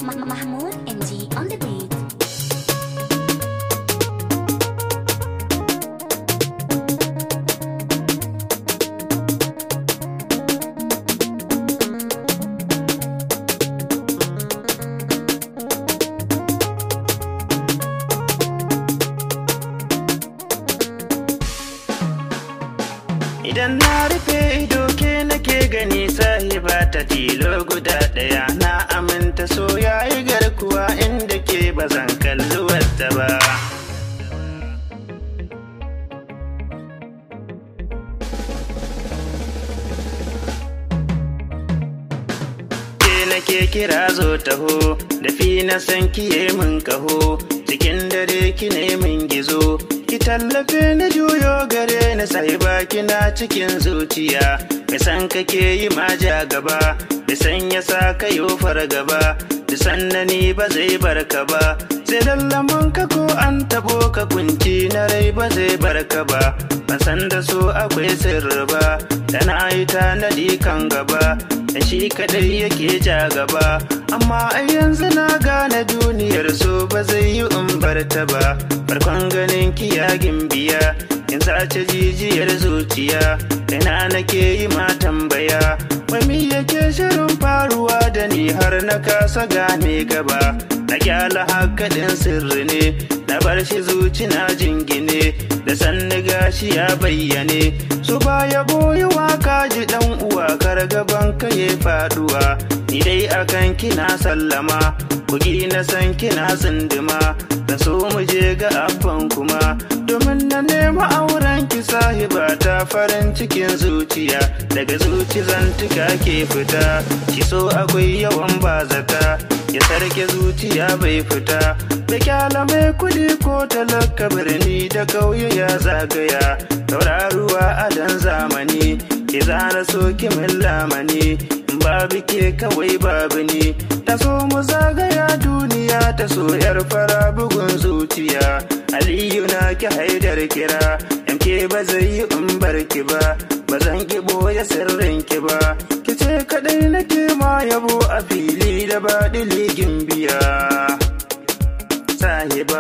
Mahmoud NG on the beat. Idan na rufe ido ke nake gani sahiba ta tilo guda ɗaya, na aminta so yayi garkuwa inda ke bazan kalli wata ba. Ke nake kira zo taho, da fi na san kiye min kaho, cikin dare ki ne min gizo. Ki tallafe ni juyo gare ni sai baki na cikin zuciya, mai san kake yi maja gaba, da san ya sa ka yi fargaba, da sannani ba zai barka ba, sai lallaman ka ko an tabo ka kunci na rai ba zai barka ba. Ban san da so akwai sirri ba, da na yi tanadi kan gaba, da shi kadai yake ja gaba, amma a yanzu na gane duniyar so ba zai yi in barta ba. Farkon ganin kiyagin biya, in sace jijiyar zuciya, ina nake yi ma tambaya, wai yake shirin faruwa da ni har na kasa gane gaba. Na kyala hakaɗin sirri ne, na bar shi zuci na jingine, da sanni gashi ya bayyane, su baya boye waka ji dan uwa kar gaban ka ya faduwa. Ni dai akan kina sallama, kugi na san kina tsinduma, da so mu je ga abban kuma, domin na nema auren ki sahiba ta farin cikin zuciya, daga zuci zantuka ke fita, shi so akwai yawan bazata, ya sarke zuciya bai fita, da kyala mai kudi ko talaka birni da kauye ya zagaya, tauraruwa a dan zamani, ke zana so ki min lamani, babu ke kawai babu ni, ta so mu zagaya duniya, ta so yar fara bugun zuciya. Aliyu na ki haidar kira, yanke ba zai yi in barki ba, ba zan ki boye sirrin ki ba, ki ce kadai nake ma yabo a fili da baɗi ligin biya sahiba.